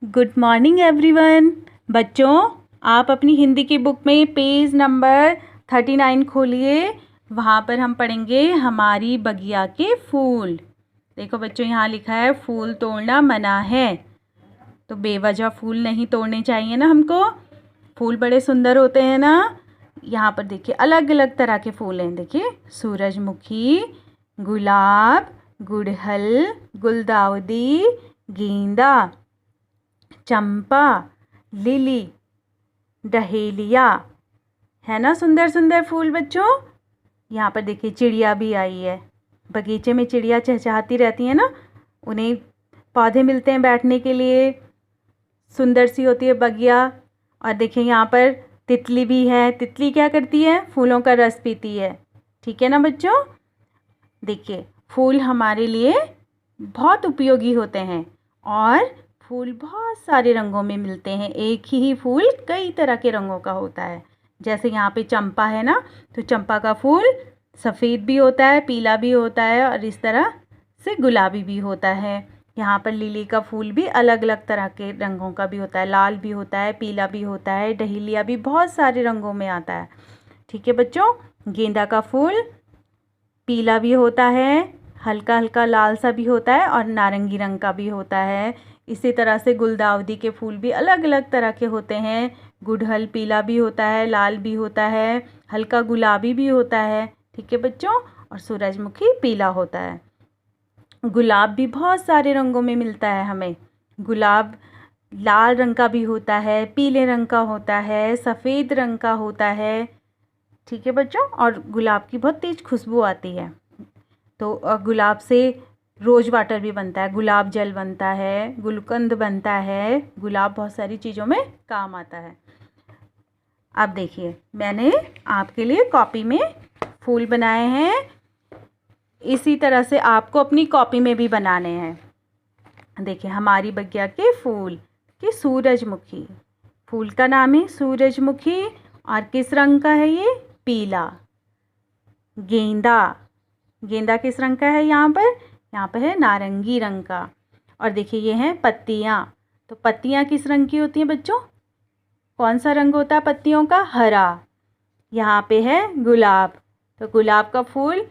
Good morning everyone. बच्चों, आप अपनी हिंदी की बुक में पेज नंबर 39 खोलिए। वहाँ पर हम पढ़ेंगे हमारी बगिया के फूल। देखो बच्चों, यहाँ लिखा है फूल तोड़ना मना है। तो बेवजह फूल नहीं तोड़ने चाहिए ना हमको। फूल बड़े सुंदर होते हैं ना। यहाँ पर देखिए अलग अलग तरह के फूल हैं। देखिए सूरजमुखी, गुलाब, गुड़हल, गुलदाउदी, गेंदा, चंपा, लिली, डहेलिया। है ना सुंदर सुंदर फूल बच्चों। यहाँ पर देखिए चिड़िया भी आई है। बगीचे में चिड़िया चहचहाती रहती है ना, उन्हें पौधे मिलते हैं बैठने के लिए। सुंदर सी होती है बगिया। और देखिए यहाँ पर तितली भी है। तितली क्या करती है? फूलों का रस पीती है। ठीक है ना बच्चों। देखिए फूल हमारे लिए बहुत उपयोगी होते हैं और फूल बहुत सारे रंगों में मिलते हैं। एक ही फूल कई तरह के रंगों का होता है। जैसे यहाँ पे चंपा है ना, तो चंपा का फूल सफ़ेद भी होता है, पीला भी होता है और इस तरह से गुलाबी भी होता है। यहाँ पर लिली का फूल भी अलग अलग तरह के रंगों का भी होता है। लाल भी होता है, पीला भी होता है, डहेलिया भी बहुत सारे रंगों में आता है। ठीक है बच्चों। गेंदा का फूल पीला भी होता है, हल्का हल्का लाल सा भी होता है और नारंगी रंग का भी होता है। इसी तरह से गुलदाउदी के फूल भी अलग अलग तरह के होते हैं। गुड़हल पीला भी होता है, लाल भी होता है, हल्का गुलाबी भी होता है। ठीक है बच्चों। और सूरजमुखी पीला होता है। गुलाब भी बहुत सारे रंगों में मिलता है हमें। गुलाब लाल रंग का भी होता है, पीले रंग का होता है, सफ़ेद रंग का होता है। ठीक है बच्चों। और गुलाब की बहुत तेज़ खुशबू आती है। तो गुलाब से रोज़ वाटर भी बनता है, गुलाब जल बनता है, गुलकंद बनता है। गुलाब बहुत सारी चीज़ों में काम आता है। अब देखिए मैंने आपके लिए कॉपी में फूल बनाए हैं। इसी तरह से आपको अपनी कॉपी में भी बनाने हैं। देखिए हमारी बगिया के फूल कि सूरजमुखी, फूल का नाम है सूरजमुखी। और किस रंग का है ये? पीला। गेंदा, गेंदा किस रंग का है? यहाँ पर है नारंगी रंग का। और देखिए ये हैं पत्तियाँ। तो पत्तियाँ किस रंग की होती हैं बच्चों? कौन सा रंग होता है पत्तियों का? हरा। यहाँ पे है गुलाब। तो गुलाब का फूल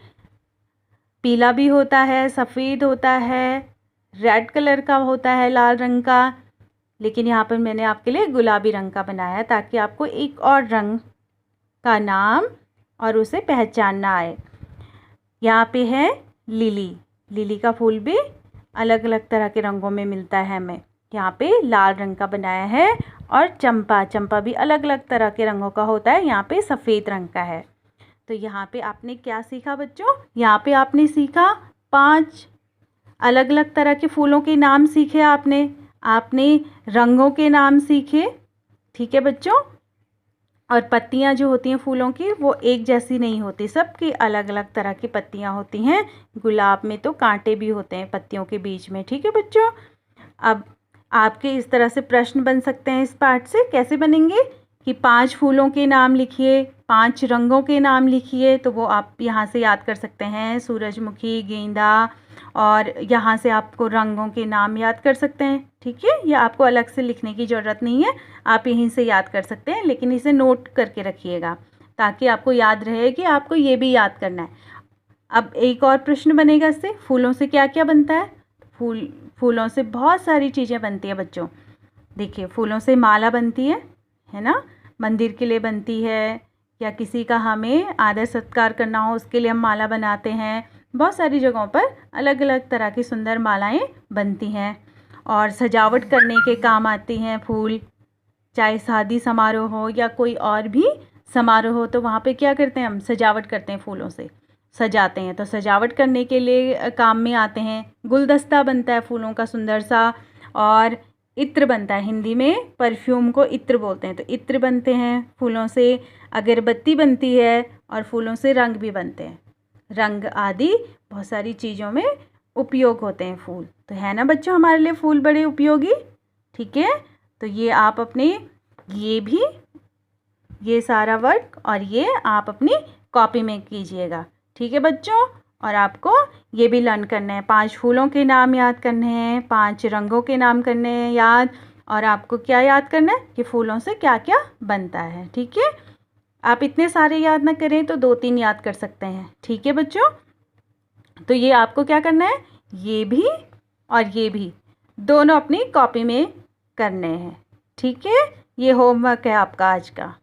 पीला भी होता है, सफ़ेद होता है, रेड कलर का होता है, लाल रंग का। लेकिन यहाँ पर मैंने आपके लिए गुलाबी रंग का बनाया है ताकि आपको एक और रंग का नाम और उसे पहचानना आए। यहाँ पे है लिली। लिली का फूल भी अलग अलग तरह के रंगों में मिलता है हमें। यहाँ पे लाल रंग का बनाया है। और चंपा, चंपा भी अलग अलग तरह के रंगों का होता है। यहाँ पे सफ़ेद रंग का है। तो यहाँ पे आपने क्या सीखा बच्चों? यहाँ पे आपने सीखा 5 अलग अलग तरह के फूलों के नाम सीखे आपने रंगों के नाम सीखे। ठीक है बच्चों। और पत्तियाँ जो होती हैं फूलों की वो एक जैसी नहीं होती, सबकी अलग अलग तरह की पत्तियाँ होती हैं। गुलाब में तो कांटे भी होते हैं पत्तियों के बीच में। ठीक है बच्चों। अब आपके इस तरह से प्रश्न बन सकते हैं इस पाठ से। कैसे बनेंगे कि 5 फूलों के नाम लिखिए, 5 रंगों के नाम लिखिए। तो वो आप यहाँ से याद कर सकते हैं, सूरजमुखी, गेंदा। और यहाँ से आपको रंगों के नाम याद कर सकते हैं। ठीक है। ये आपको अलग से लिखने की ज़रूरत नहीं है, आप यहीं से याद कर सकते हैं। लेकिन इसे नोट करके रखिएगा ताकि आपको याद रहे कि आपको ये भी याद करना है। अब एक और प्रश्न बनेगा इससे, फूलों से क्या क्या बनता है? फूलों से बहुत सारी चीज़ें बनती हैं बच्चों। देखिए फूलों से माला बनती है ना, मंदिर के लिए बनती है, या किसी का हमें आदर सत्कार करना हो उसके लिए हम माला बनाते हैं। बहुत सारी जगहों पर अलग अलग तरह की सुंदर मालाएं बनती हैं और सजावट करने के काम आती हैं फूल। चाहे शादी समारोह हो या कोई और भी समारोह हो, तो वहाँ पे क्या करते हैं? हम सजावट करते हैं, फूलों से सजाते हैं। तो सजावट करने के लिए काम में आते हैं। गुलदस्ता बनता है फूलों का सुंदर सा। और इत्र बनता है, हिंदी में परफ्यूम को इत्र बोलते हैं। तो इत्र बनते हैं फूलों से। अगरबत्ती बनती है और फूलों से रंग भी बनते हैं। रंग आदि बहुत सारी चीज़ों में उपयोग होते हैं फूल। तो है ना बच्चों हमारे लिए फूल बड़े उपयोगी। ठीक है। तो ये आप अपने ये सारा वर्क और ये आप अपनी कॉपी में कीजिएगा। ठीक है बच्चों। और आपको ये भी लर्न करना है, 5 फूलों के नाम याद करने हैं, 5 रंगों के नाम करने हैं याद। और आपको क्या याद करना है कि फूलों से क्या क्या बनता है। ठीक है, आप इतने सारे याद ना करें तो 2-3 याद कर सकते हैं। ठीक है बच्चों, तो ये आपको क्या करना है, ये भी और ये भी दोनों अपनी कॉपी में करने हैं। ठीक है, ये होमवर्क है आपका आज का।